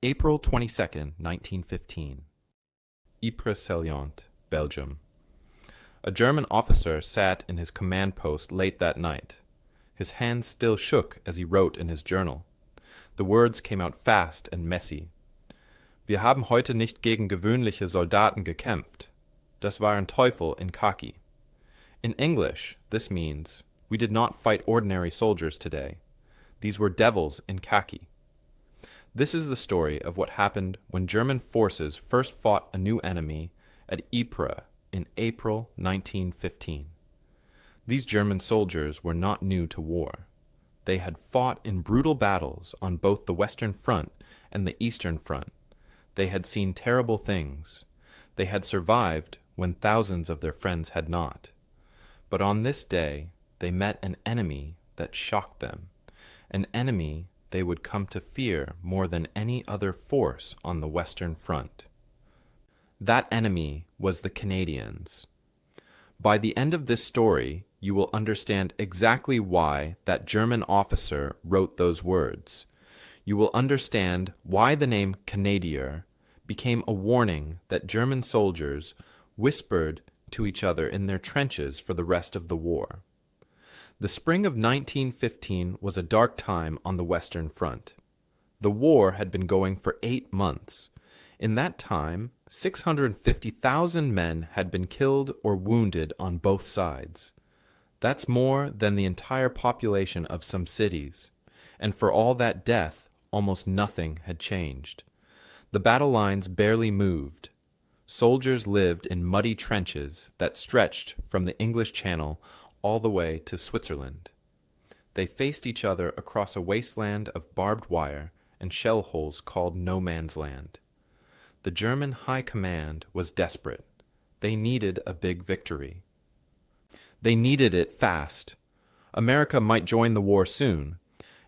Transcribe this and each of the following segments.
April 22nd, 1915. Ypres Salient, Belgium. A German officer sat in his command post late that night. His hands still shook as he wrote in his journal. The words came out fast and messy. Wir haben heute nicht gegen gewöhnliche Soldaten gekämpft. Das waren Teufel in Khaki. In English, this means, we did not fight ordinary soldiers today. These were devils in khaki. This is the story of what happened when German forces first fought a new enemy at Ypres in April 1915. These German soldiers were not new to war. They had fought in brutal battles on both the Western Front and the Eastern Front. They had seen terrible things. They had survived when thousands of their friends had not. But on this day, they met an enemy that shocked them, an enemy they would come to fear more than any other force on the Western Front. That enemy was the Canadians. By the end of this story, you will understand exactly why that German officer wrote those words. You will understand why the name Canadier became a warning that German soldiers whispered to each other in their trenches for the rest of the war. The spring of 1915 was a dark time on the Western Front. The war had been going for 8 months. In that time, 650,000 men had been killed or wounded on both sides. That's more than the entire population of some cities, and for all that death, almost nothing had changed. The battle lines barely moved. Soldiers lived in muddy trenches that stretched from the English Channel all the way to Switzerland. They faced each other across a wasteland of barbed wire and shell holes called no man's land. The German High Command was desperate. They needed a big victory. They needed it fast. America might join the war soon.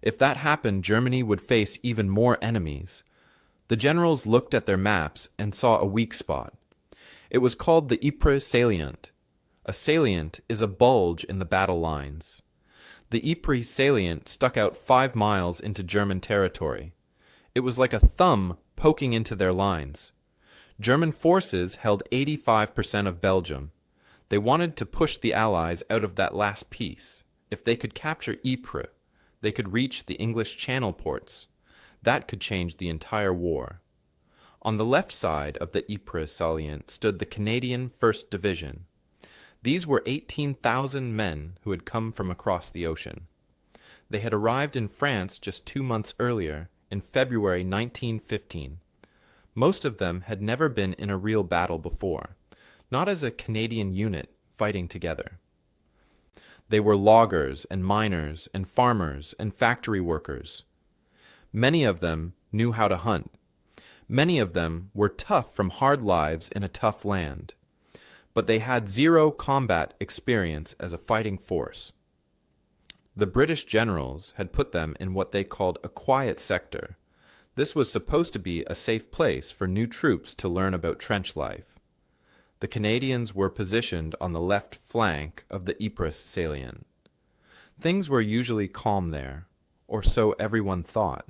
If that happened, Germany would face even more enemies. The generals looked at their maps and saw a weak spot. It was called the Ypres salient. A salient is a bulge in the battle lines. The Ypres salient stuck out 5 miles into German territory. It was like a thumb poking into their lines. German forces held 85% of Belgium. They wanted to push the Allies out of that last piece. If they could capture Ypres, they could reach the English Channel ports. That could change the entire war. On the left side of the Ypres salient stood the Canadian 1st Division. These were 18,000 men who had come from across the ocean. They had arrived in France just 2 months earlier, in February 1915. Most of them had never been in a real battle before, not as a Canadian unit fighting together. They were loggers and miners and farmers and factory workers. Many of them knew how to hunt. Many of them were tough from hard lives in a tough land. But they had zero combat experience as a fighting force. The British generals had put them in what they called a quiet sector. This was supposed to be a safe place for new troops to learn about trench life. The Canadians were positioned on the left flank of the Ypres salient. Things were usually calm there, or so everyone thought.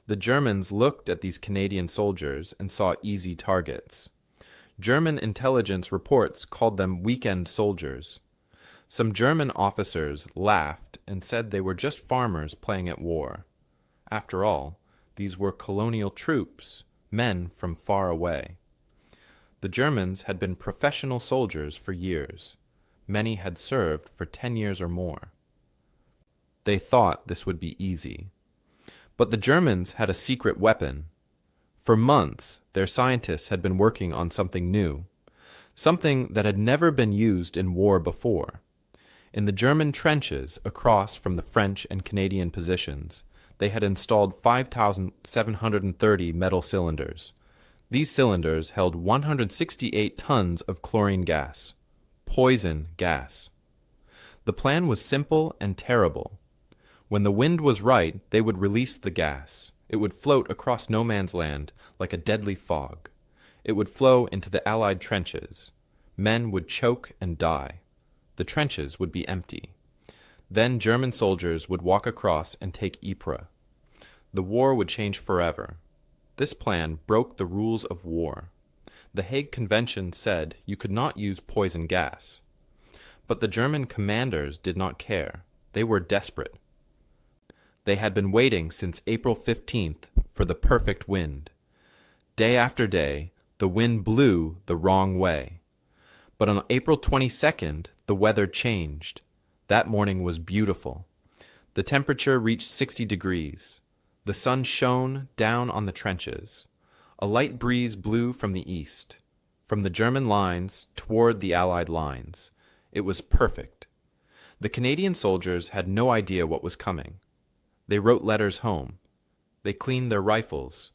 The Germans looked at these Canadian soldiers and saw easy targets. German intelligence reports called them weekend soldiers. Some German officers laughed and said they were just farmers playing at war. After all, these were colonial troops, men from far away. The Germans had been professional soldiers for years. Many had served for 10 years or more. They thought this would be easy. But the Germans had a secret weapon. For months, their scientists had been working on something new, something that had never been used in war before. In the German trenches across from the French and Canadian positions, they had installed 5,730 metal cylinders. These cylinders held 168 tons of chlorine gas, poison gas. The plan was simple and terrible. When the wind was right, they would release the gas. It would float across no man's land like a deadly fog. It would flow into the Allied trenches. Men would choke and die. The trenches would be empty. Then German soldiers would walk across and take Ypres. The war would change forever. This plan broke the rules of war. The Hague Convention said you could not use poison gas. But the German commanders did not care. They were desperate. They had been waiting since April 15th for the perfect wind. Day after day, the wind blew the wrong way. But on April 22nd, the weather changed. That morning was beautiful. The temperature reached 60 degrees. The sun shone down on the trenches. A light breeze blew from the east, from the German lines toward the Allied lines. It was perfect. The Canadian soldiers had no idea what was coming. They wrote letters home. They cleaned their rifles.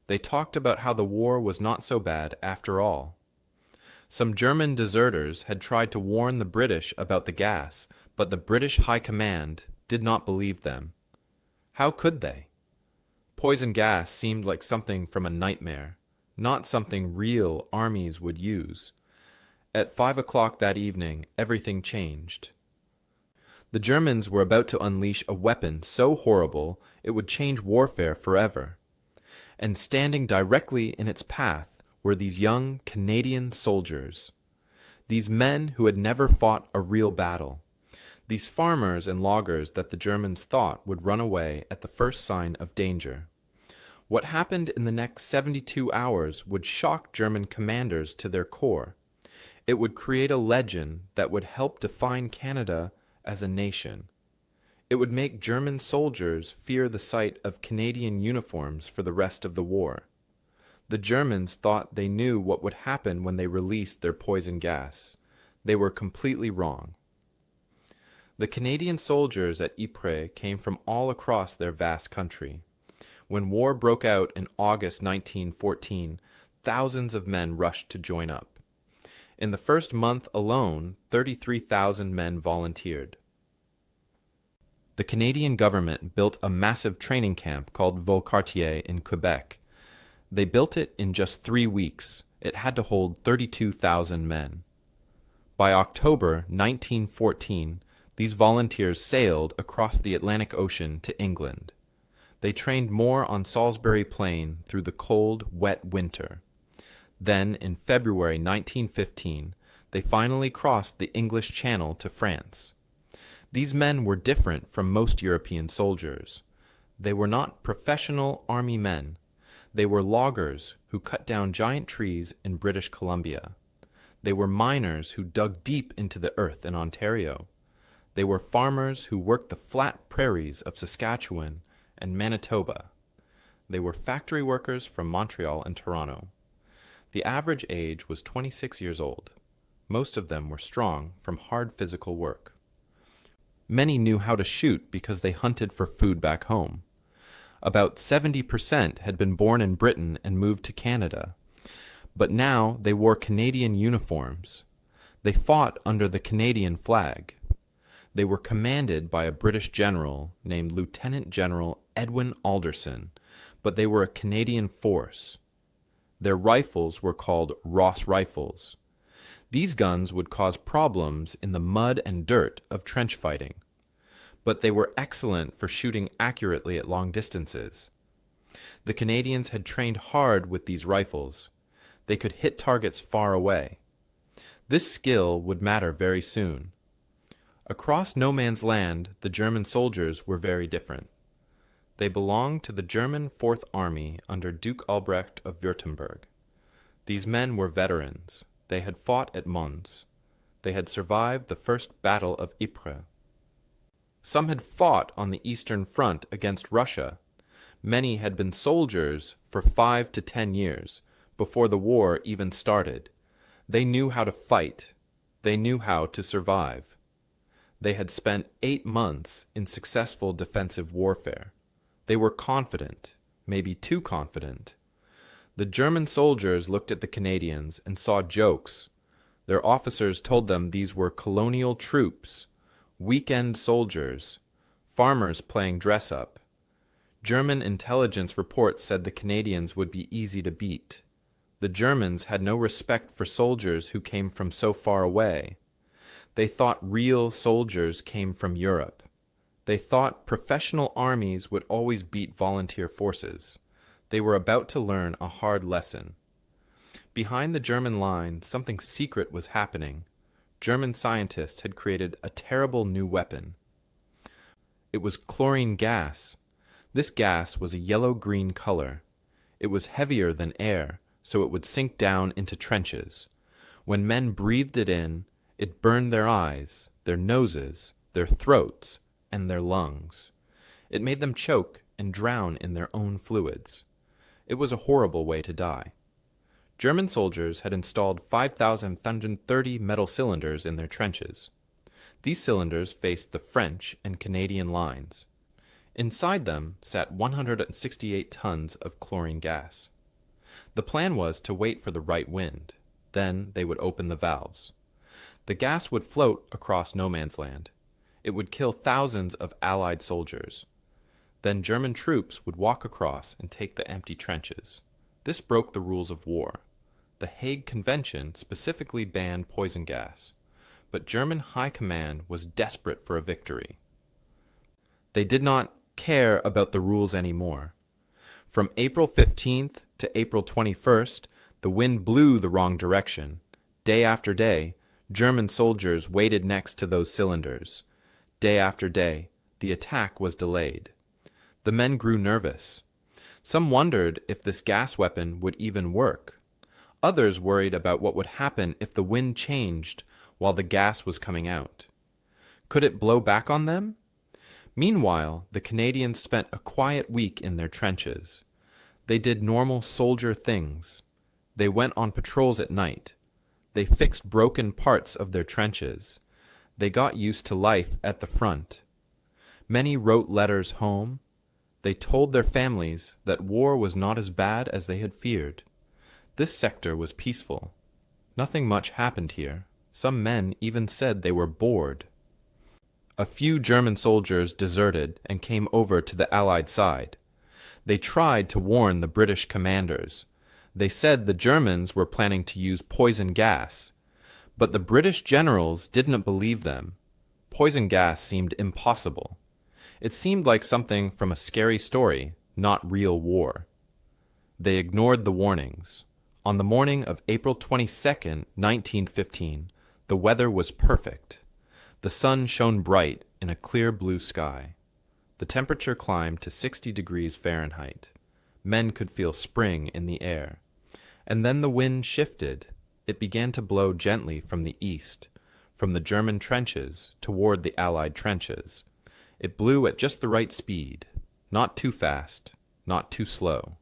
They talked about how the war was not so bad after all. Some German deserters had tried to warn the British about the gas, but the British High Command did not believe them. How could they? Poison gas seemed like something from a nightmare, not something real armies would use. At 5 o'clock that evening, everything changed. The Germans were about to unleash a weapon so horrible it would change warfare forever. And standing directly in its path were these young Canadian soldiers. These men who had never fought a real battle. These farmers and loggers that the Germans thought would run away at the first sign of danger. What happened in the next 72 hours would shock German commanders to their core. It would create a legend that would help define Canada as a nation. It would make German soldiers fear the sight of Canadian uniforms for the rest of the war. The Germans thought they knew what would happen when they released their poison gas. They were completely wrong. The Canadian soldiers at Ypres came from all across their vast country. When war broke out in August 1914, thousands of men rushed to join up. In the first month alone, 33,000 men volunteered. The Canadian government built a massive training camp called Valcartier in Quebec. They built it in just 3 weeks. It had to hold 32,000 men. By October 1914, these volunteers sailed across the Atlantic Ocean to England. They trained more on Salisbury Plain through the cold, wet winter. Then, in February 1915, they finally crossed the English Channel to France. These men were different from most European soldiers. They were not professional army men. They were loggers who cut down giant trees in British Columbia. They were miners who dug deep into the earth in Ontario. They were farmers who worked the flat prairies of Saskatchewan and Manitoba. They were factory workers from Montreal and Toronto. The average age was 26 years old. Most of them were strong from hard physical work. Many knew how to shoot because they hunted for food back home. About 70% had been born in Britain and moved to Canada. But now they wore Canadian uniforms. They fought under the Canadian flag. They were commanded by a British general named Lieutenant General Edwin Alderson, but they were a Canadian force. Their rifles were called Ross rifles. These guns would cause problems in the mud and dirt of trench fighting, but they were excellent for shooting accurately at long distances. The Canadians had trained hard with these rifles. They could hit targets far away. This skill would matter very soon. Across no man's land, the German soldiers were very different. They belonged to the German Fourth Army under Duke Albrecht of Württemberg. These men were veterans. They had fought at Mons. They had survived the First Battle of Ypres. Some had fought on the Eastern Front against Russia. Many had been soldiers for 5 to 10 years, before the war even started. They knew how to fight. They knew how to survive. They had spent 8 months in successful defensive warfare. They were confident, maybe too confident. The German soldiers looked at the Canadians and saw jokes. Their officers told them these were colonial troops, weekend soldiers, farmers playing dress-up. German intelligence reports said the Canadians would be easy to beat. The Germans had no respect for soldiers who came from so far away. They thought real soldiers came from Europe. They thought professional armies would always beat volunteer forces. They were about to learn a hard lesson. Behind the German line, something secret was happening. German scientists had created a terrible new weapon. It was chlorine gas. This gas was a yellow-green color. It was heavier than air, so it would sink down into trenches. When men breathed it in, it burned their eyes, their noses, their throats, and their lungs. It made them choke and drown in their own fluids. It was a horrible way to die. German soldiers had installed 5,530 metal cylinders in their trenches. These cylinders faced the French and Canadian lines. Inside them sat 168 tons of chlorine gas. The plan was to wait for the right wind. Then they would open the valves. The gas would float across no man's land. It would kill thousands of Allied soldiers. Then German troops would walk across and take the empty trenches. This broke the rules of war. The Hague Convention specifically banned poison gas, but German high command was desperate for a victory. They did not care about the rules anymore. From April 15th to April 21st, the wind blew the wrong direction. Day after day, German soldiers waited next to those cylinders. Day after day, the attack was delayed. The men grew nervous. Some wondered if this gas weapon would even work. Others worried about what would happen if the wind changed while the gas was coming out. Could it blow back on them? Meanwhile, the Canadians spent a quiet week in their trenches. They did normal soldier things. They went on patrols at night. They fixed broken parts of their trenches. They got used to life at the front. Many wrote letters home. They told their families that war was not as bad as they had feared. This sector was peaceful. Nothing much happened here. Some men even said they were bored. A few German soldiers deserted and came over to the Allied side. They tried to warn the British commanders. They said the Germans were planning to use poison gas, but the British generals didn't believe them. Poison gas seemed impossible. It seemed like something from a scary story, not real war. They ignored the warnings. On the morning of April 22nd, 1915, the weather was perfect. The sun shone bright in a clear blue sky. The temperature climbed to 60 degrees Fahrenheit. Men could feel spring in the air. And then the wind shifted. It began to blow gently from the east, from the German trenches toward the Allied trenches. It blew at just the right speed, not too fast, not too slow.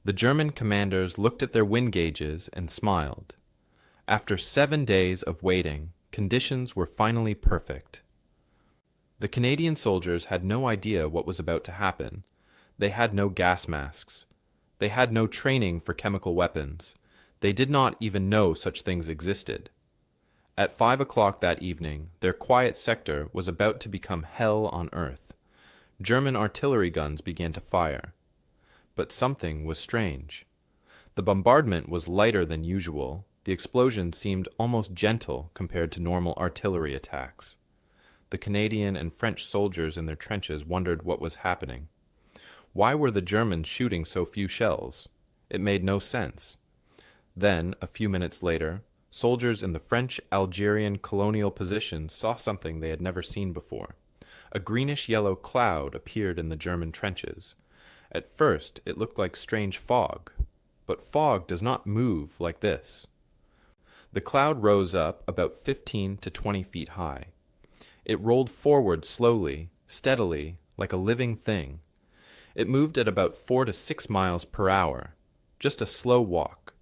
The German commanders looked at their wind gauges and smiled. After 7 days of waiting, conditions were finally perfect. The Canadian soldiers had no idea what was about to happen. They had no gas masks. They had no training for chemical weapons. They did not even know such things existed. At 5 o'clock that evening, their quiet sector was about to become hell on earth. German artillery guns began to fire. But something was strange. The bombardment was lighter than usual. The explosion seemed almost gentle compared to normal artillery attacks. The Canadian and French soldiers in their trenches wondered what was happening. Why were the Germans shooting so few shells? It made no sense. Then, a few minutes later, soldiers in the French-Algerian colonial positions saw something they had never seen before. A greenish-yellow cloud appeared in the German trenches. At first, it looked like strange fog, but fog does not move like this. The cloud rose up about 15 to 20 feet high. It rolled forward slowly, steadily, like a living thing. It moved at about 4 to 6 miles per hour, just a slow walk.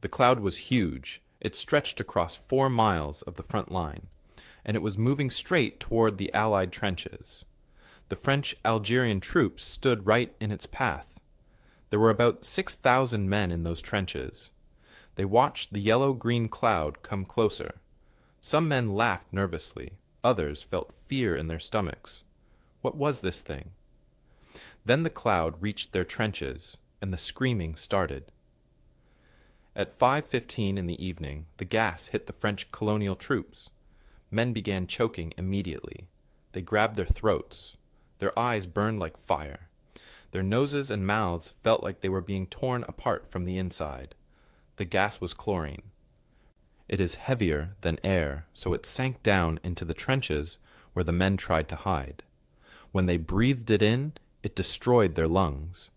The cloud was huge. It stretched across 4 miles of the front line, and it was moving straight toward the Allied trenches. The French-Algerian troops stood right in its path. There were about 6,000 men in those trenches. They watched the yellow-green cloud come closer. Some men laughed nervously. Others felt fear in their stomachs. What was this thing? Then the cloud reached their trenches, and the screaming started. At 5:15 in the evening, the gas hit the French colonial troops. Men began choking immediately. They grabbed their throats. Their eyes burned like fire. Their noses and mouths felt like they were being torn apart from the inside. The gas was chlorine. It is heavier than air, so it sank down into the trenches where the men tried to hide. When they breathed it in, it destroyed their lungs.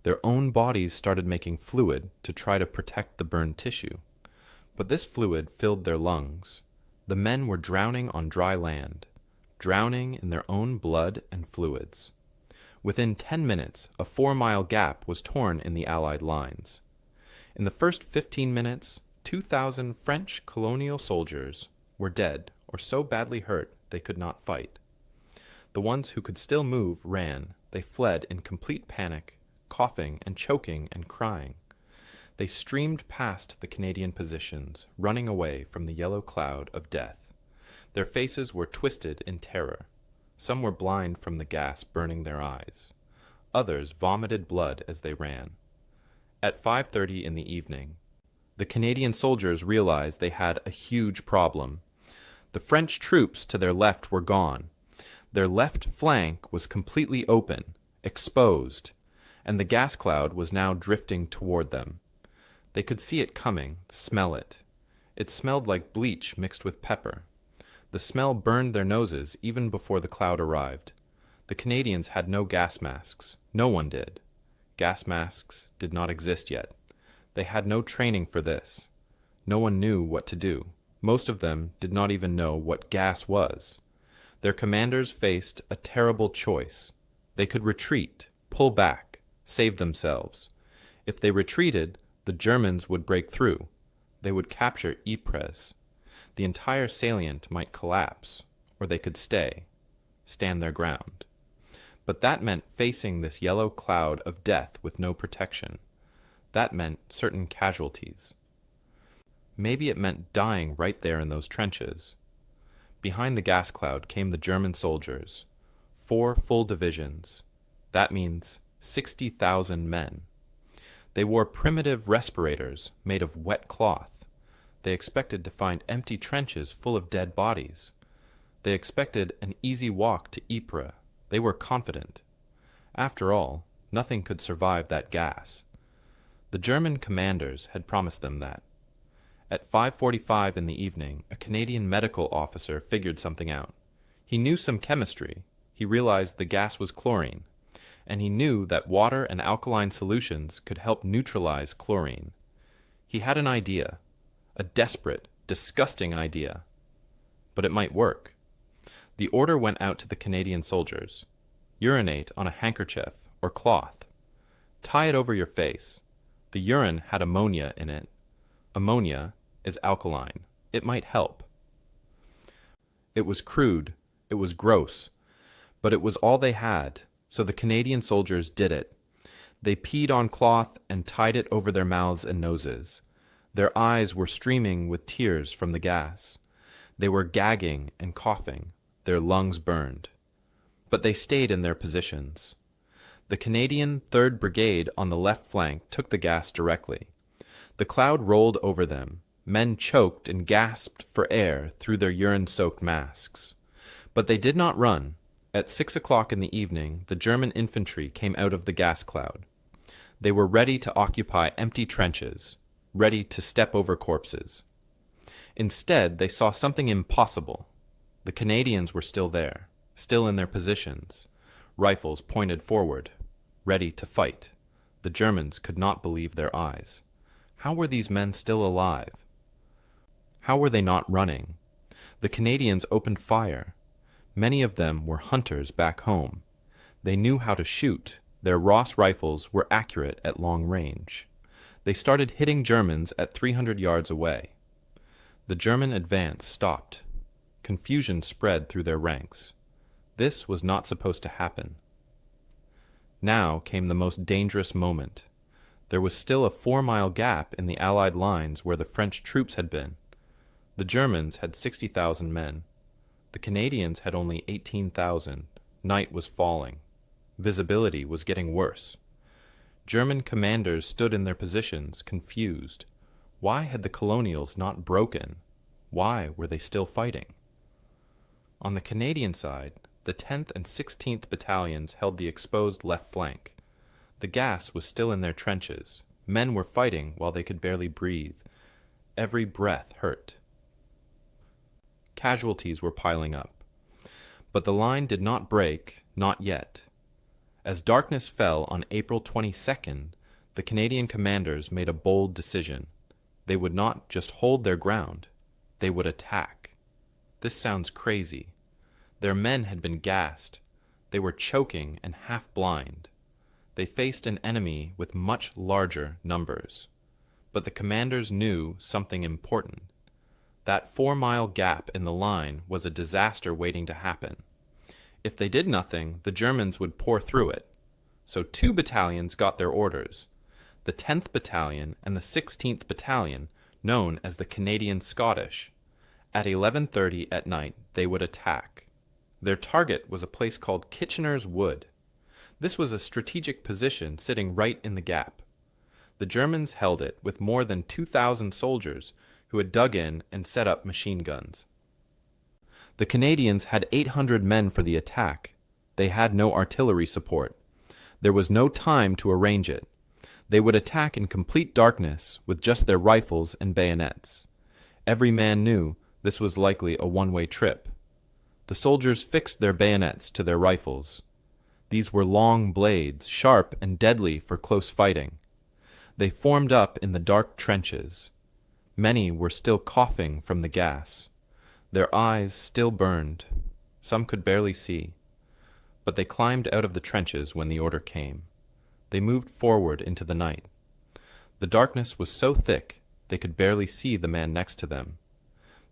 Their own bodies started making fluid to try to protect the burned tissue. But this fluid filled their lungs. The men were drowning on dry land, drowning in their own blood and fluids. Within 10 minutes, a 4-mile gap was torn in the Allied lines. In the first 15 minutes, 2,000 French colonial soldiers were dead or so badly hurt they could not fight. The ones who could still move ran. They fled in complete panic, coughing and choking and crying. They streamed past the Canadian positions, running away from the yellow cloud of death. Their faces were twisted in terror. Some were blind from the gas burning their eyes. Others vomited blood as they ran. At 5:30 in the evening, the Canadian soldiers realized they had a huge problem. The French troops to their left were gone. Their left flank was completely open, exposed, and the gas cloud was now drifting toward them. They could see it coming, smell it. It smelled like bleach mixed with pepper. The smell burned their noses even before the cloud arrived. The Canadians had no gas masks. No one did. Gas masks did not exist yet. They had no training for this. No one knew what to do. Most of them did not even know what gas was. Their commanders faced a terrible choice. They could retreat, pull back, save themselves. If they retreated, the Germans would break through. They would capture Ypres. The entire salient might collapse, or they could stand their ground. But that meant facing this yellow cloud of death with no protection. That meant certain casualties. Maybe it meant dying right there in those trenches. Behind the gas cloud came the German soldiers. 4 full divisions. That means 60,000 men. They wore primitive respirators made of wet cloth. They expected to find empty trenches full of dead bodies. They expected an easy walk to Ypres. They were confident. After all, nothing could survive that gas. The German commanders had promised them that. At 5:45 in the evening, a Canadian medical officer figured something out. He knew some chemistry. He realized the gas was chlorine, and he knew that water and alkaline solutions could help neutralize chlorine. He had an idea, a desperate, disgusting idea, but it might work. The order went out to the Canadian soldiers. Urinate on a handkerchief or cloth. Tie it over your face. The urine had ammonia in it. Ammonia is alkaline. It might help. It was crude. It was gross. But it was all they had, so the Canadian soldiers did it. They peed on cloth and tied it over their mouths and noses. Their eyes were streaming with tears from the gas. They were gagging and coughing. Their lungs burned. But they stayed in their positions. The Canadian 3rd Brigade on the left flank took the gas directly. The cloud rolled over them. Men choked and gasped for air through their urine-soaked masks. But they did not run. At 6 o'clock in the evening, the German infantry came out of the gas cloud. They were ready to occupy empty trenches, ready to step over corpses. Instead, they saw something impossible. The Canadians were still there, still in their positions, rifles pointed forward, ready to fight. The Germans could not believe their eyes. How were these men still alive? How were they not running? The Canadians opened fire. Many of them were hunters back home. They knew how to shoot. Their Ross rifles were accurate at long range. They started hitting Germans at 300 yards away. The German advance stopped. Confusion spread through their ranks. This was not supposed to happen. Now came the most dangerous moment. There was still a 4-mile gap in the Allied lines where the French troops had been. The Germans had 60,000 men. The Canadians had only 18,000. Night was falling. Visibility was getting worse. German commanders stood in their positions, confused. Why had the colonials not broken? Why were they still fighting? On the Canadian side, the 10th and 16th battalions held the exposed left flank. The gas was still in their trenches. Men were fighting while they could barely breathe. Every breath hurt. Casualties were piling up. But the line did not break, not yet. As darkness fell on April 22nd, the Canadian commanders made a bold decision. They would not just hold their ground, they would attack. This sounds crazy. Their men had been gassed. They were choking and half blind. They faced an enemy with much larger numbers. But the commanders knew something important. That 4-mile gap in the line was a disaster waiting to happen. If they did nothing, the Germans would pour through it. So 2 battalions got their orders. The 10th Battalion and the 16th Battalion, known as the Canadian Scottish. At 11:30 at night, they would attack. Their target was a place called Kitchener's Wood. This was a strategic position sitting right in the gap. The Germans held it with more than 2,000 soldiers who had dug in and set up machine guns. The Canadians had 800 men for the attack. They had no artillery support. There was no time to arrange it. They would attack in complete darkness with just their rifles and bayonets. Every man knew this was likely a one-way trip. The soldiers fixed their bayonets to their rifles. These were long blades, sharp and deadly for close fighting. They formed up in the dark trenches. Many were still coughing from the gas. Their eyes still burned. Some could barely see. But they climbed out of the trenches when the order came. They moved forward into the night. The darkness was so thick they could barely see the man next to them.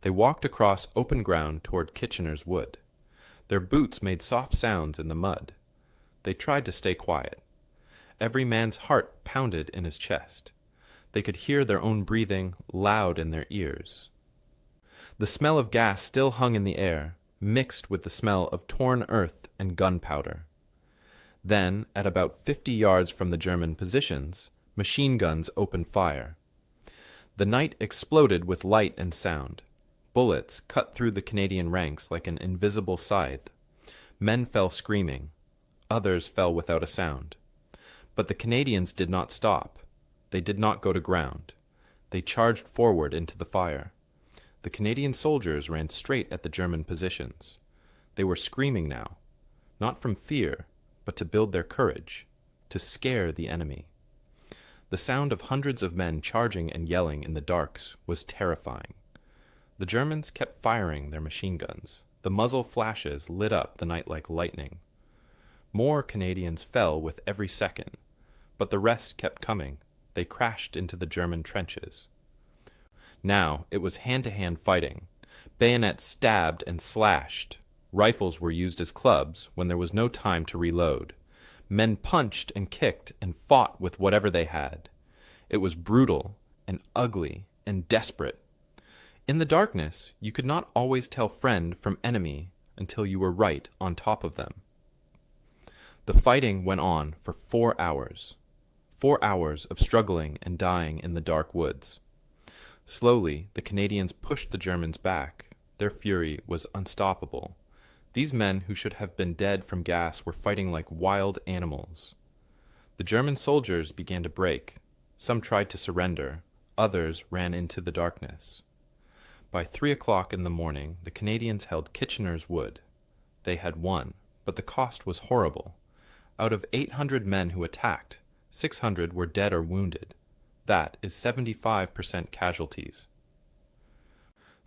They walked across open ground toward Kitchener's Wood. Their boots made soft sounds in the mud. They tried to stay quiet. Every man's heart pounded in his chest. They could hear their own breathing loud in their ears. The smell of gas still hung in the air, mixed with the smell of torn earth and gunpowder. Then, at about 50 yards from the German positions, machine guns opened fire. The night exploded with light and sound. Bullets cut through the Canadian ranks like an invisible scythe. Men fell screaming. Others fell without a sound. But the Canadians did not stop. They did not go to ground. They charged forward into the fire. The Canadian soldiers ran straight at the German positions. They were screaming now, not from fear, but to build their courage, to scare the enemy. The sound of hundreds of men charging and yelling in the darks was terrifying. The Germans kept firing their machine guns. The muzzle flashes lit up the night like lightning. More Canadians fell with every second, but the rest kept coming. They crashed into the German trenches. Now it was hand-to-hand fighting. Bayonets stabbed and slashed. Rifles were used as clubs when there was no time to reload. Men punched and kicked and fought with whatever they had. It was brutal and ugly and desperate. In the darkness, you could not always tell friend from enemy until you were right on top of them. The fighting went on for 4 hours. 4 hours of struggling and dying in the dark woods. Slowly, the Canadians pushed the Germans back. Their fury was unstoppable. These men who should have been dead from gas were fighting like wild animals. The German soldiers began to break. Some tried to surrender. Others ran into the darkness. By 3 o'clock in the morning, the Canadians held Kitchener's Wood. They had won, but the cost was horrible. Out of 800 men who attacked, 600 were dead or wounded. That is 75% casualties.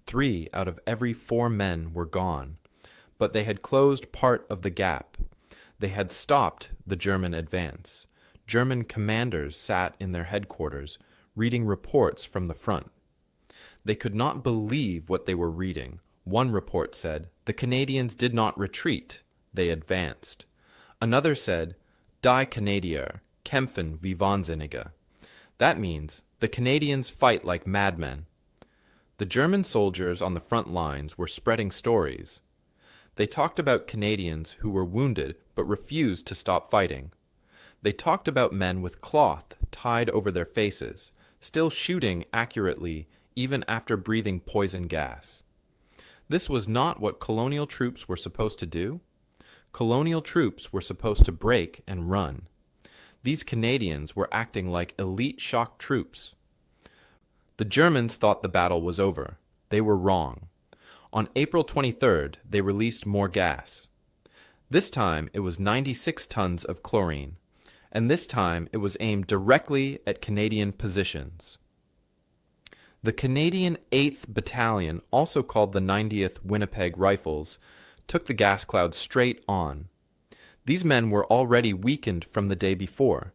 3 out of every 4 men were gone, but they had closed part of the gap. They had stopped the German advance. German commanders sat in their headquarters, reading reports from the front. They could not believe what they were reading. One report said, "The Canadians did not retreat, they advanced." Another said, "Die Kanadier, kämpfen wie Wahnsinnige." That means, the Canadians fight like madmen. The German soldiers on the front lines were spreading stories. They talked about Canadians who were wounded but refused to stop fighting. They talked about men with cloth tied over their faces, still shooting accurately even after breathing poison gas. This was not what colonial troops were supposed to do. Colonial troops were supposed to break and run. These Canadians were acting like elite shock troops. The Germans thought the battle was over. They were wrong. On April 23rd, they released more gas. This time, it was 96 tons of chlorine, and this time it was aimed directly at Canadian positions. The Canadian 8th Battalion, also called the 90th Winnipeg Rifles, took the gas cloud straight on. These men were already weakened from the day before.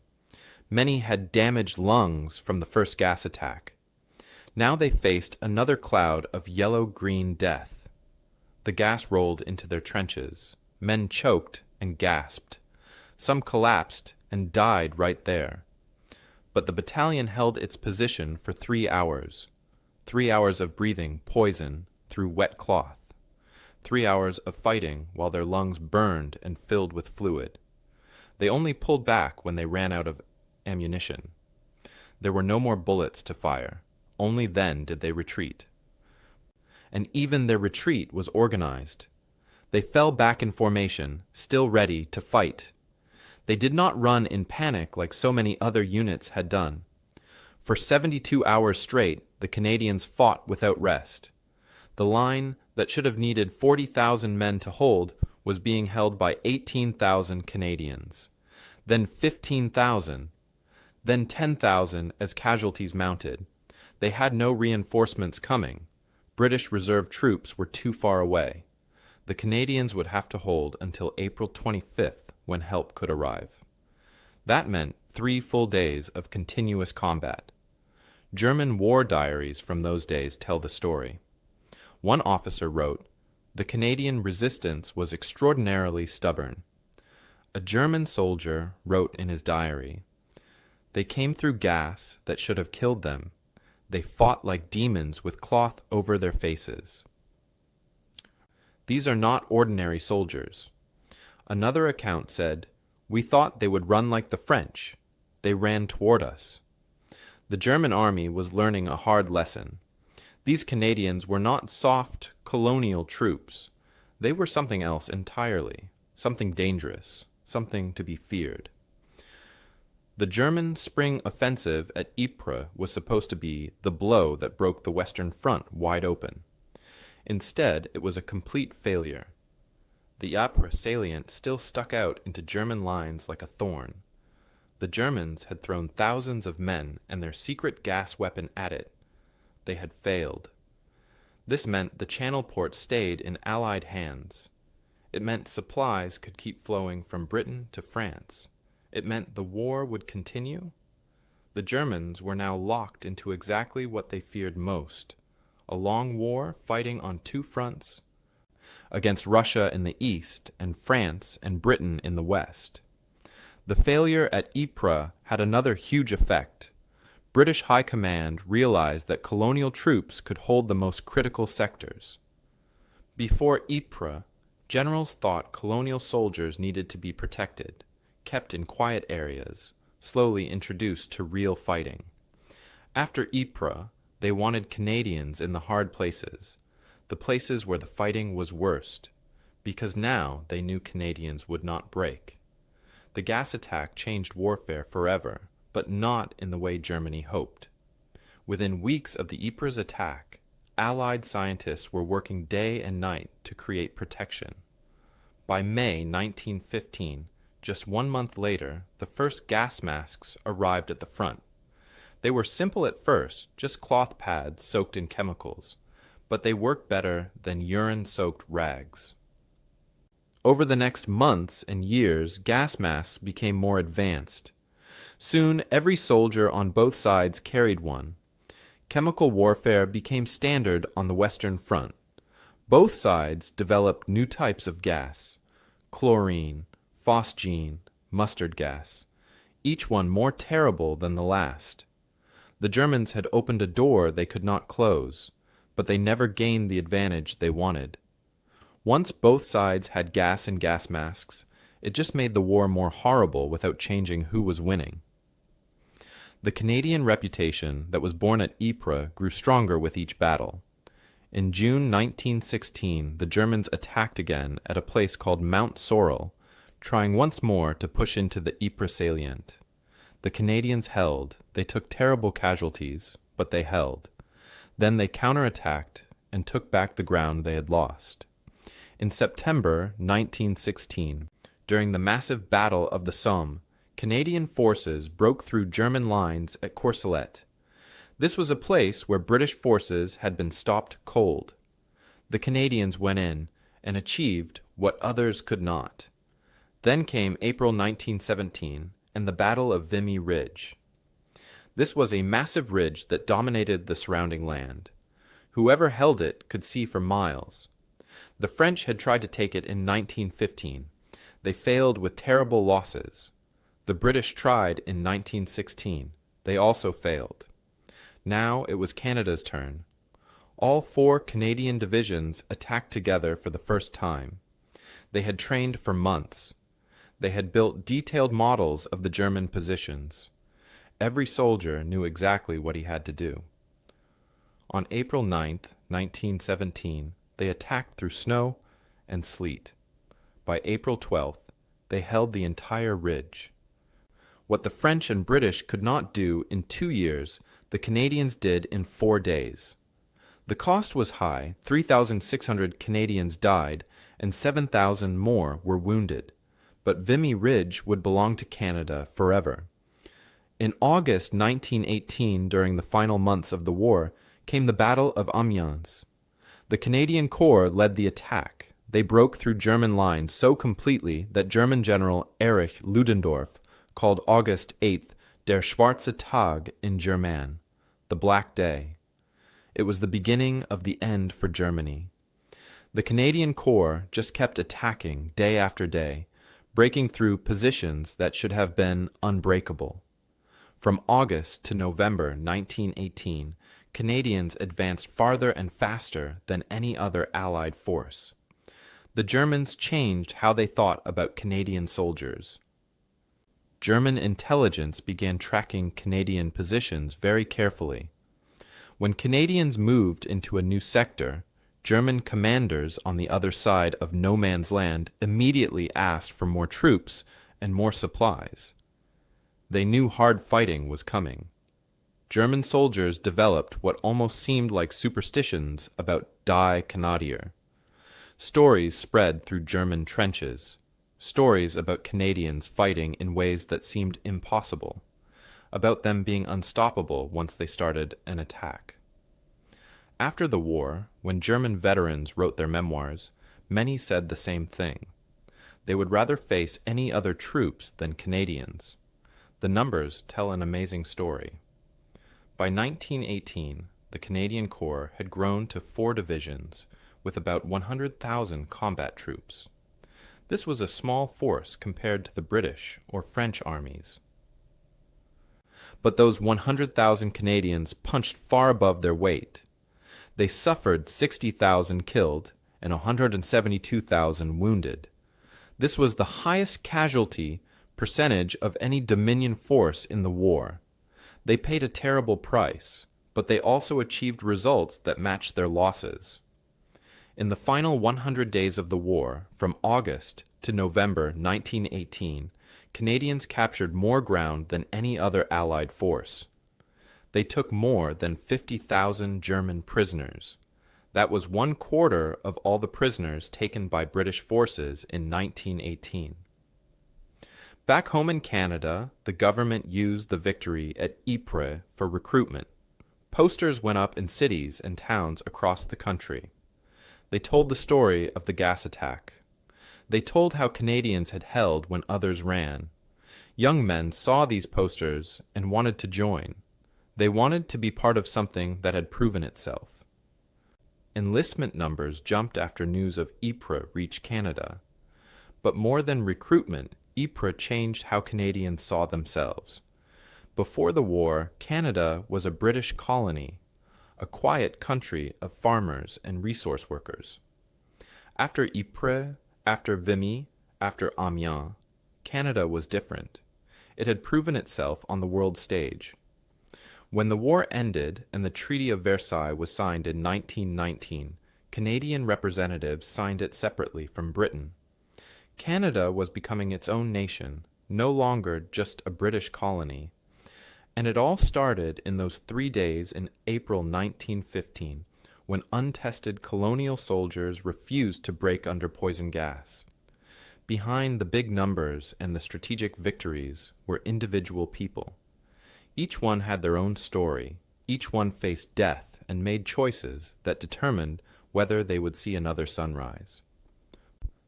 Many had damaged lungs from the first gas attack. Now they faced another cloud of yellow-green death. The gas rolled into their trenches. Men choked and gasped. Some collapsed and died right there. But the battalion held its position for 3 hours. 3 hours of breathing poison through wet cloth. 3 hours of fighting while their lungs burned and filled with fluid. They only pulled back when they ran out of ammunition. There were no more bullets to fire. Only then did they retreat. And even their retreat was organized. They fell back in formation, still ready to fight. They did not run in panic like so many other units had done. For 72 hours straight, the Canadians fought without rest. The line that should have needed 40,000 men to hold was being held by 18,000 Canadians, then 15,000, then 10,000 as casualties mounted. They had no reinforcements coming. British reserve troops were too far away. The Canadians would have to hold until April 25th when help could arrive. That meant 3 full days of continuous combat. German war diaries from those days tell the story. One officer wrote, "The Canadian resistance was extraordinarily stubborn." A German soldier wrote in his diary, "They came through gas that should have killed them. They fought like demons with cloth over their faces." These are not ordinary soldiers. Another account said, "We thought they would run like the French. They ran toward us." The German army was learning a hard lesson. These Canadians were not soft colonial troops. They were something else entirely, something dangerous, something to be feared. The German spring offensive at Ypres was supposed to be the blow that broke the Western Front wide open. Instead, it was a complete failure. The Ypres salient still stuck out into German lines like a thorn. The Germans had thrown thousands of men and their secret gas weapon at it. They had failed. This meant the Channel port stayed in Allied hands. It meant supplies could keep flowing from Britain to France. It meant the war would continue. The Germans were now locked into exactly what they feared most, a long war fighting on 2 fronts, against Russia in the east and France and Britain in the west. The failure at Ypres had another huge effect. British High Command realized that colonial troops could hold the most critical sectors. Before Ypres, generals thought colonial soldiers needed to be protected, kept in quiet areas, slowly introduced to real fighting. After Ypres, they wanted Canadians in the hard places, the places where the fighting was worst, because now they knew Canadians would not break. The gas attack changed warfare forever, but not in the way Germany hoped. Within weeks of the Ypres attack, Allied scientists were working day and night to create protection. By May 1915, just 1 month later, the first gas masks arrived at the front. They were simple at first, just cloth pads soaked in chemicals, but they worked better than urine-soaked rags. Over the next months and years, gas masks became more advanced. Soon, every soldier on both sides carried one. Chemical warfare became standard on the Western Front. Both sides developed new types of gas: chlorine, phosgene, mustard gas, each one more terrible than the last. The Germans had opened a door they could not close, but they never gained the advantage they wanted. Once both sides had gas and gas masks, it just made the war more horrible without changing who was winning. The Canadian reputation that was born at Ypres grew stronger with each battle. In June 1916, the Germans attacked again at a place called Mount Sorel, trying once more to push into the Ypres salient. The Canadians held. They took terrible casualties, but they held. Then they counterattacked and took back the ground they had lost. In September 1916, during the massive Battle of the Somme, Canadian forces broke through German lines at Courcelette. This was a place where British forces had been stopped cold. The Canadians went in and achieved what others could not. Then came April 1917 and the Battle of Vimy Ridge. This was a massive ridge that dominated the surrounding land. Whoever held it could see for miles. The French had tried to take it in 1915. They failed with terrible losses. The British tried in 1916. They also failed. Now it was Canada's turn. All 4 Canadian divisions attacked together for the first time. They had trained for months. They had built detailed models of the German positions. Every soldier knew exactly what he had to do. On April 9th, 1917, they attacked through snow and sleet. By April 12th, they held the entire ridge. What the French and British could not do in 2 years, the Canadians did in 4 days. The cost was high. 3,600 Canadians died, and 7,000 more were wounded. But Vimy Ridge would belong to Canada forever. In August 1918, during the final months of the war, came the Battle of Amiens. The Canadian Corps led the attack. They broke through German lines so completely that German General Erich Ludendorff called August 8th Der Schwarze Tag in German, the Black Day. It was the beginning of the end for Germany. The Canadian Corps just kept attacking day after day, breaking through positions that should have been unbreakable. From August to November 1918, Canadians advanced farther and faster than any other Allied force. The Germans changed how they thought about Canadian soldiers. German intelligence began tracking Canadian positions very carefully. When Canadians moved into a new sector, German commanders on the other side of no man's land immediately asked for more troops and more supplies. They knew hard fighting was coming. German soldiers developed what almost seemed like superstitions about Die Kanadier. Stories spread through German trenches, stories about Canadians fighting in ways that seemed impossible, about them being unstoppable once they started an attack. After the war, when German veterans wrote their memoirs, many said the same thing. They would rather face any other troops than Canadians. The numbers tell an amazing story. By 1918, the Canadian Corps had grown to 4 divisions, with about 100,000 combat troops. This was a small force compared to the British or French armies. But those 100,000 Canadians punched far above their weight. They suffered 60,000 killed and 172,000 wounded. This was the highest casualty percentage of any Dominion force in the war. They paid a terrible price, but they also achieved results that matched their losses. In the final 100 days of the war, from August to November 1918, Canadians captured more ground than any other Allied force. They took more than 50,000 German prisoners. That was 1/4 of all the prisoners taken by British forces in 1918. Back home in Canada, the government used the victory at Ypres for recruitment. Posters went up in cities and towns across the country. They told the story of the gas attack. They told how Canadians had held when others ran. Young men saw these posters and wanted to join. They wanted to be part of something that had proven itself. Enlistment numbers jumped after news of Ypres reached Canada. But more than recruitment, Ypres changed how Canadians saw themselves. Before the war, Canada was a British colony, a quiet country of farmers and resource workers. After Ypres, after Vimy, after Amiens, Canada was different. It had proven itself on the world stage. When the war ended and the Treaty of Versailles was signed in 1919, Canadian representatives signed it separately from Britain. Canada was becoming its own nation, no longer just a British colony. And it all started in those 3 days in April 1915, when untested colonial soldiers refused to break under poison gas. Behind the big numbers and the strategic victories were individual people. Each one had their own story. Each one faced death and made choices that determined whether they would see another sunrise.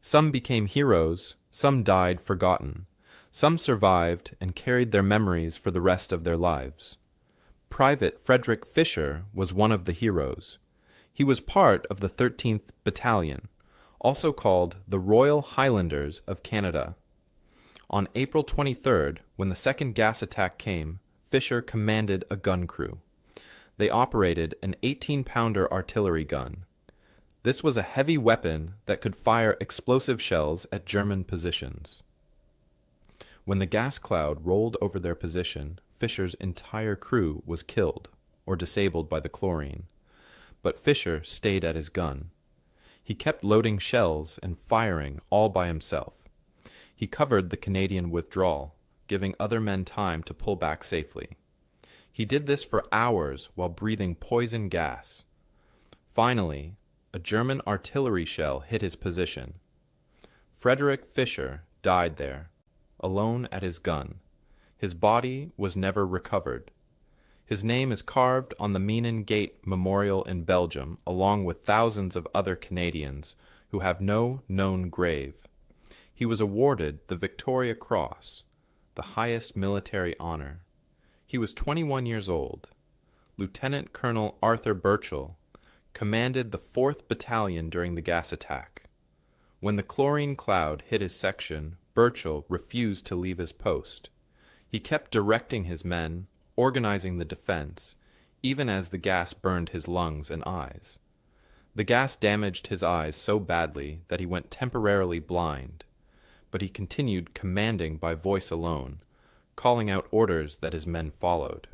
Some became heroes, some died forgotten. Some survived and carried their memories for the rest of their lives. Private Frederick Fisher was one of the heroes. He was part of the 13th Battalion, also called the Royal Highlanders of Canada. On April 23rd, when the second gas attack came, Fisher commanded a gun crew. They operated an 18-pounder artillery gun. This was a heavy weapon that could fire explosive shells at German positions. When the gas cloud rolled over their position, Fisher's entire crew was killed or disabled by the chlorine. But Fisher stayed at his gun. He kept loading shells and firing all by himself. He covered the Canadian withdrawal, giving other men time to pull back safely. He did this for hours while breathing poison gas. Finally, a German artillery shell hit his position. Frederick Fisher died there, alone at his gun. His body was never recovered. His name is carved on the Meenen Gate Memorial in Belgium, along with thousands of other Canadians who have no known grave. He was awarded the Victoria Cross, the highest military honor. He was 21 years old. Lieutenant Colonel Arthur Burchell commanded the 4th Battalion during the gas attack. When the chlorine cloud hit his section, Burchell refused to leave his post. He kept directing his men, organizing the defense, even as the gas burned his lungs and eyes. The gas damaged his eyes so badly that he went temporarily blind, but he continued commanding by voice alone, calling out orders that his men followed.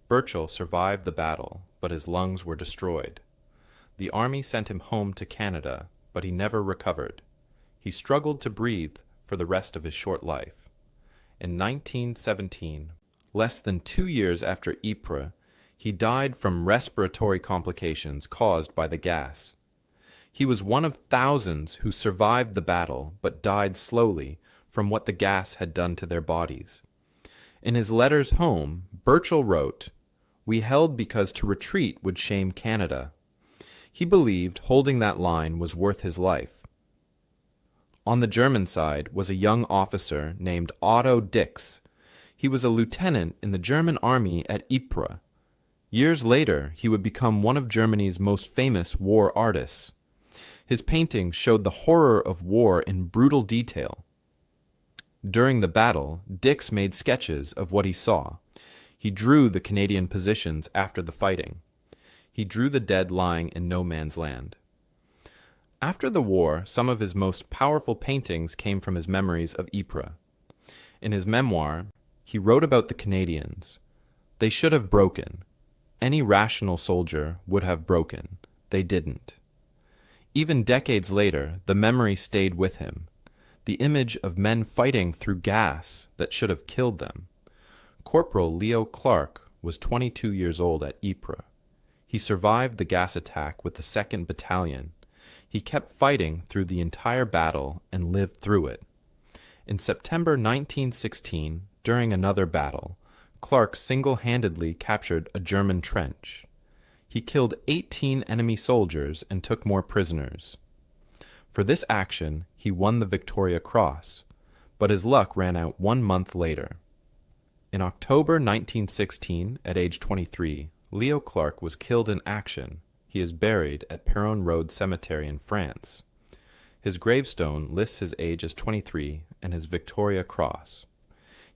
Burchell survived the battle, but his lungs were destroyed. The army sent him home to Canada, but he never recovered. He struggled to breathe for the rest of his short life. In 1917, less than 2 years after Ypres, he died from respiratory complications caused by the gas. He was one of thousands who survived the battle but died slowly from what the gas had done to their bodies. In his letters home, Burchell wrote, "We held because to retreat would shame Canada." He believed holding that line was worth his life. On the German side was a young officer named Otto Dix. He was a lieutenant in the German army at Ypres. Years later, he would become one of Germany's most famous war artists. His paintings showed the horror of war in brutal detail. During the battle, Dix made sketches of what he saw. He drew the Canadian positions after the fighting. He drew the dead lying in no man's land. After the war, some of his most powerful paintings came from his memories of Ypres. In his memoir, he wrote about the Canadians. They should have broken. Any rational soldier would have broken. They didn't. Even decades later, the memory stayed with him. The image of men fighting through gas that should have killed them. Corporal Leo Clark was 22 years old at Ypres. He survived the gas attack with the 2nd Battalion. He kept fighting through the entire battle and lived through it. In September 1916, during another battle, Clark single-handedly captured a German trench. He killed 18 enemy soldiers and took more prisoners. For this action, he won the Victoria Cross, but his luck ran out 1 month later. In October 1916, at age 23, Leo Clark was killed in action. He is buried at Perron Road Cemetery in France. His gravestone lists his age as 23 and his Victoria Cross.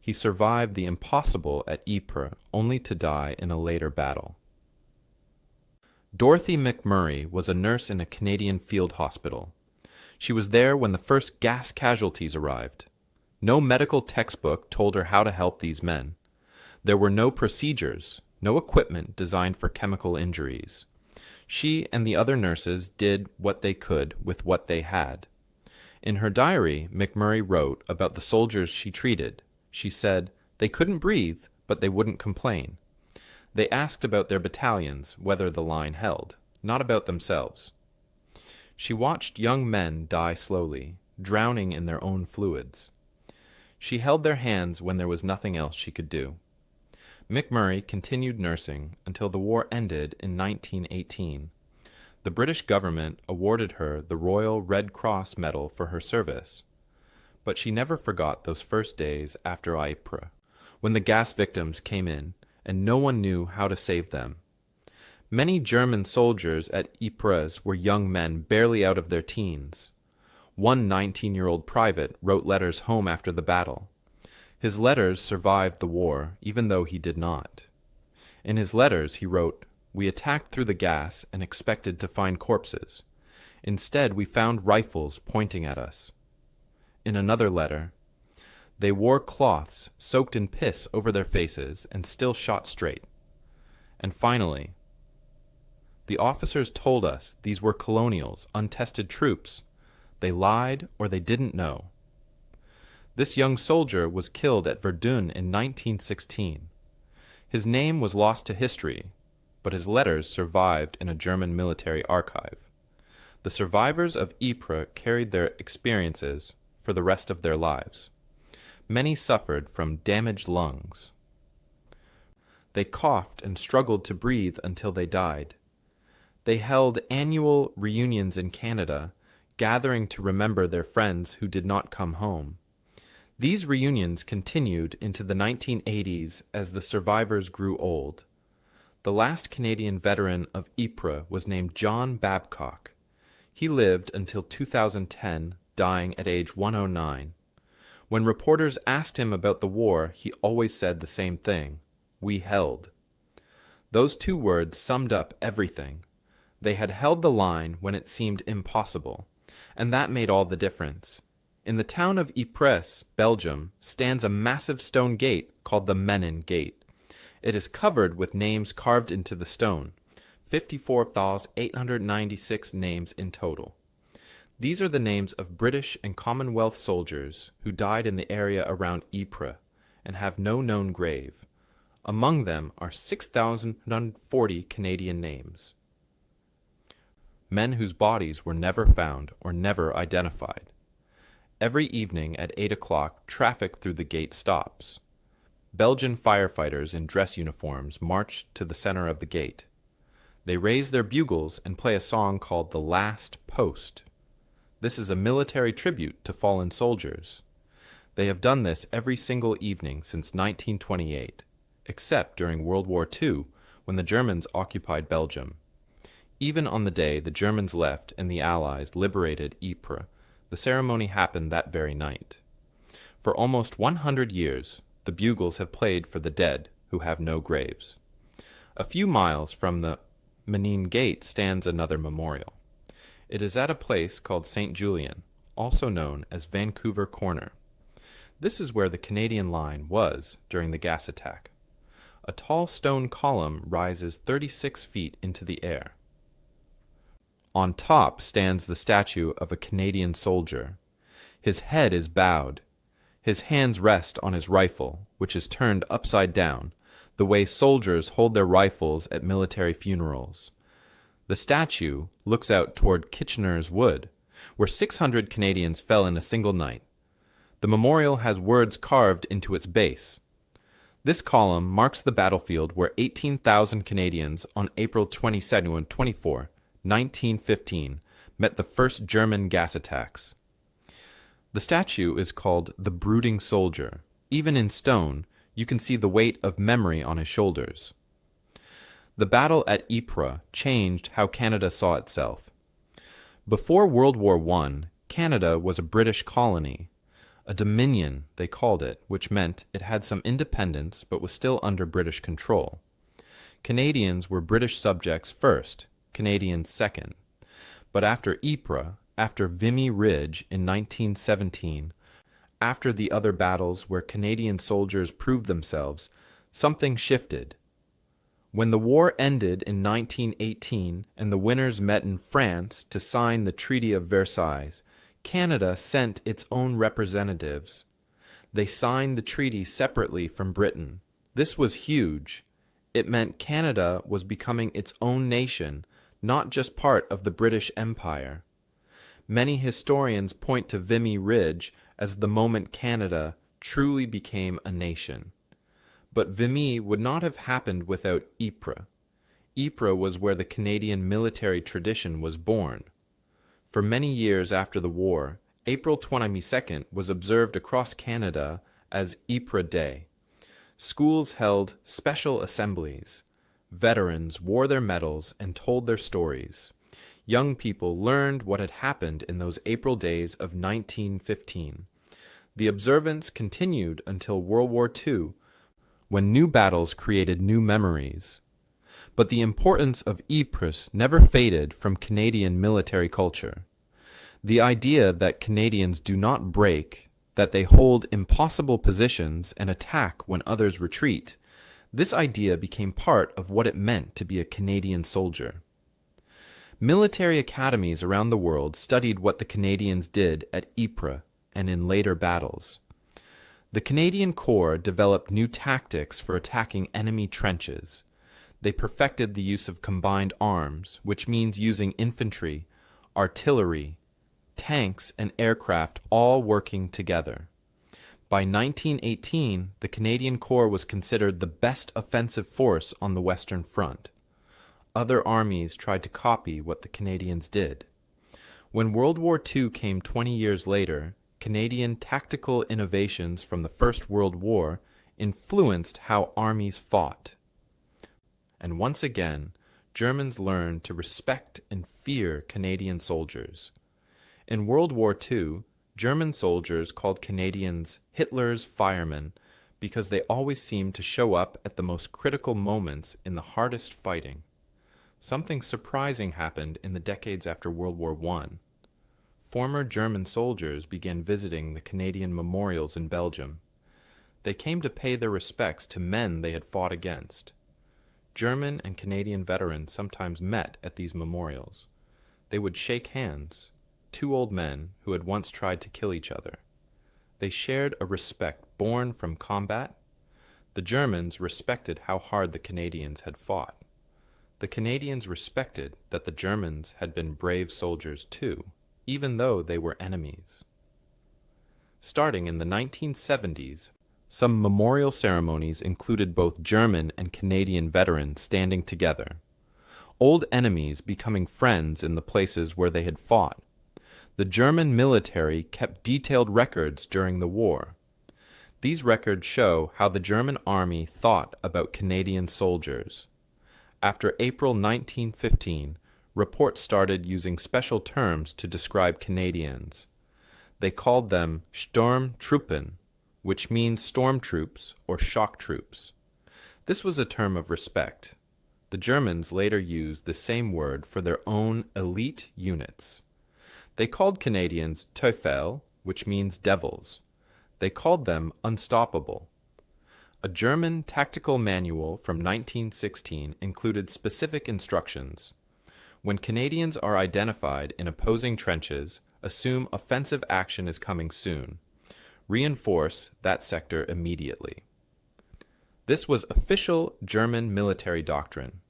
He survived the impossible at Ypres, only to die in a later battle. Dorothy McMurray was a nurse in a Canadian field hospital. She was there when the first gas casualties arrived. No medical textbook told her how to help these men. There were no procedures, no equipment designed for chemical injuries. She and the other nurses did what they could with what they had. In her diary, McMurray wrote about the soldiers she treated. She said, "They couldn't breathe, but they wouldn't complain. They asked about their battalions, whether the line held, not about themselves." She watched young men die slowly, drowning in their own fluids. She held their hands when there was nothing else she could do. McMurray continued nursing until the war ended in 1918. The British government awarded her the Royal Red Cross Medal for her service. But she never forgot those first days after Ypres, when the gas victims came in and no one knew how to save them. Many German soldiers at Ypres were young men barely out of their teens. One 19-year-old private wrote letters home after the battle. His letters survived the war, even though he did not. In his letters, he wrote, "We attacked through the gas and expected to find corpses. Instead, we found rifles pointing at us." In another letter, "They wore cloths soaked in piss over their faces and still shot straight." And finally, "The officers told us these were colonials, untested troops. They lied or they didn't know." This young soldier was killed at Verdun in 1916. His name was lost to history, but his letters survived in a German military archive. The survivors of Ypres carried their experiences for the rest of their lives. Many suffered from damaged lungs. They coughed and struggled to breathe until they died. They held annual reunions in Canada, gathering to remember their friends who did not come home. These reunions continued into the 1980s as the survivors grew old. The last Canadian veteran of Ypres was named John Babcock. He lived until 2010, dying at age 109. When reporters asked him about the war, he always said the same thing: "We held." Those two words summed up everything. They had held the line when it seemed impossible, and that made all the difference. In the town of Ypres, Belgium, stands a massive stone gate called the Menin Gate. It is covered with names carved into the stone, 54,896 names in total. These are the names of British and Commonwealth soldiers who died in the area around Ypres and have no known grave. Among them are 6,040 Canadian names. Men whose bodies were never found or never identified. Every evening at 8 o'clock, traffic through the gate stops. Belgian firefighters in dress uniforms march to the center of the gate. They raise their bugles and play a song called "The Last Post." This is a military tribute to fallen soldiers. They have done this every single evening since 1928, except during World War II, when the Germans occupied Belgium. Even on the day the Germans left and the Allies liberated Ypres, the ceremony happened that very night. For almost 100 years, the bugles have played for the dead who have no graves. A few miles from the Menin Gate stands another memorial. It is at a place called St. Julien, also known as Vancouver Corner. This is where the Canadian line was during the gas attack. A tall stone column rises 36 feet into the air. On top stands the statue of a Canadian soldier. His head is bowed. His hands rest on his rifle, which is turned upside down, the way soldiers hold their rifles at military funerals. The statue looks out toward Kitchener's Wood, where 600 Canadians fell in a single night. The memorial has words carved into its base. This column marks the battlefield where 18,000 Canadians on April 22 and 24, 1915, met the first German gas attacks. The statue is called the Brooding Soldier. Even in stone, you can see the weight of memory on his shoulders. The battle at Ypres changed how Canada saw itself. Before World War I, Canada was a British colony. A dominion, they called it, which meant it had some independence but was still under British control. Canadians were British subjects first, Canadians second. But after Ypres, after Vimy Ridge in 1917, after the other battles where Canadian soldiers proved themselves, something shifted. When the war ended in 1918 and the winners met in France to sign the Treaty of Versailles, Canada sent its own representatives. They signed the treaty separately from Britain. This was huge. It meant Canada was becoming its own nation, not just part of the British Empire. Many historians point to Vimy Ridge as the moment Canada truly became a nation. But Vimy would not have happened without Ypres. Ypres was where the Canadian military tradition was born. For many years after the war, April 22nd was observed across Canada as Ypres Day. Schools held special assemblies. Veterans wore their medals and told their stories. Young people learned what had happened in those April days of 1915. The observance continued until World War II, when new battles created new memories. But the importance of Ypres never faded from Canadian military culture. The idea that Canadians do not break, that they hold impossible positions and attack when others retreat, this idea became part of what it meant to be a Canadian soldier. Military academies around the world studied what the Canadians did at Ypres and in later battles. The Canadian Corps developed new tactics for attacking enemy trenches. They perfected the use of combined arms, which means using infantry, artillery, tanks, and aircraft all working together. By 1918, the Canadian Corps was considered the best offensive force on the Western Front. Other armies tried to copy what the Canadians did. When World War II came 20 years later, Canadian tactical innovations from the First World War influenced how armies fought. And once again, Germans learned to respect and fear Canadian soldiers. In World War II, German soldiers called Canadians Hitler's firemen because they always seemed to show up at the most critical moments in the hardest fighting. Something surprising happened in the decades after World War I. Former German soldiers began visiting the Canadian memorials in Belgium. They came to pay their respects to men they had fought against. German and Canadian veterans sometimes met at these memorials. They would shake hands, two old men who had once tried to kill each other. They shared a respect born from combat. The Germans respected how hard the Canadians had fought. The Canadians respected that the Germans had been brave soldiers too, even though they were enemies. Starting in the 1970s, some memorial ceremonies included both German and Canadian veterans standing together, old enemies becoming friends in the places where they had fought. The German military kept detailed records during the war. These records show how the German army thought about Canadian soldiers. After April 1915, reports started using special terms to describe Canadians. They called them Sturmtruppen, which means storm troops or shock troops. This was a term of respect. The Germans later used the same word for their own elite units. They called Canadians Teufel, which means devils. They called them unstoppable. A German tactical manual from 1916 included specific instructions. When Canadians are identified in opposing trenches, assume offensive action is coming soon. Reinforce that sector immediately. This was official German military doctrine.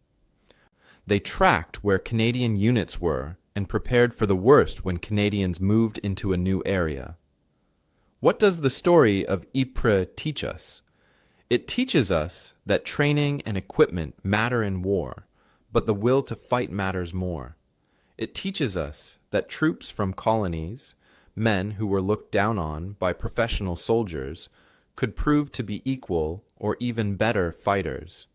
They tracked where Canadian units were and prepared for the worst when Canadians moved into a new area. What does the story of Ypres teach us? It teaches us that training and equipment matter in war, but the will to fight matters more. It teaches us that troops from colonies, men who were looked down on by professional soldiers, could prove to be equal or even better fighters.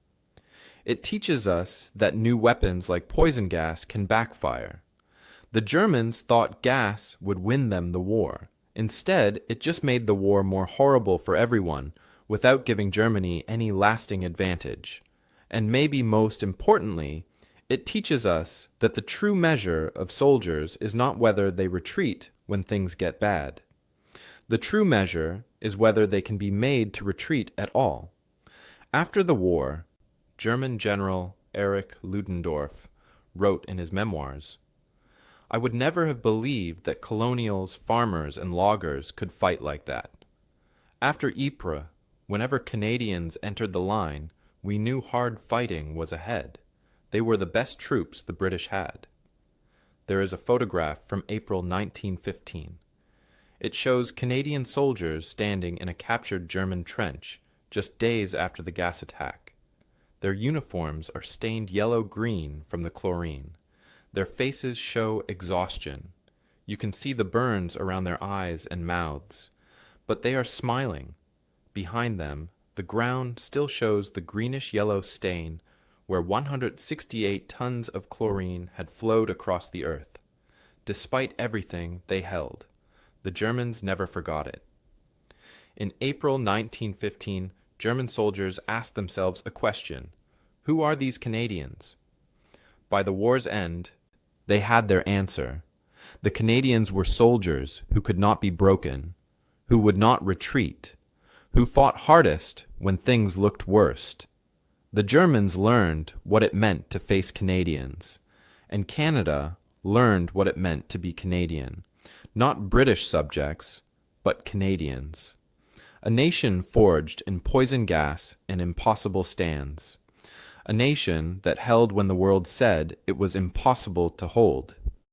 It teaches us that new weapons like poison gas can backfire. The Germans thought gas would win them the war. Instead, it just made the war more horrible for everyone without giving Germany any lasting advantage. And maybe most importantly, it teaches us that the true measure of soldiers is not whether they retreat when things get bad. The true measure is whether they can be made to retreat at all. After the war, German General Erich Ludendorff wrote in his memoirs, I would never have believed that colonials, farmers, and loggers could fight like that. After Ypres, whenever Canadians entered the line, we knew hard fighting was ahead. They were the best troops the British had. There is a photograph from April 1915. It shows Canadian soldiers standing in a captured German trench just days after the gas attack. Their uniforms are stained yellow-green from the chlorine. Their faces show exhaustion. You can see the burns around their eyes and mouths, but they are smiling. Behind them, the ground still shows the greenish-yellow stain where 168 tons of chlorine had flowed across the earth. Despite everything, they held. The Germans never forgot it. In April 1915, German soldiers asked themselves a question: who are these Canadians? By the war's end, they had their answer. The Canadians were soldiers who could not be broken, who would not retreat, who fought hardest when things looked worst. The Germans learned what it meant to face Canadians, and Canada learned what it meant to be Canadian. Not British subjects, but Canadians. A nation forged in poison gas and impossible stands. A nation that held when the world said it was impossible to hold.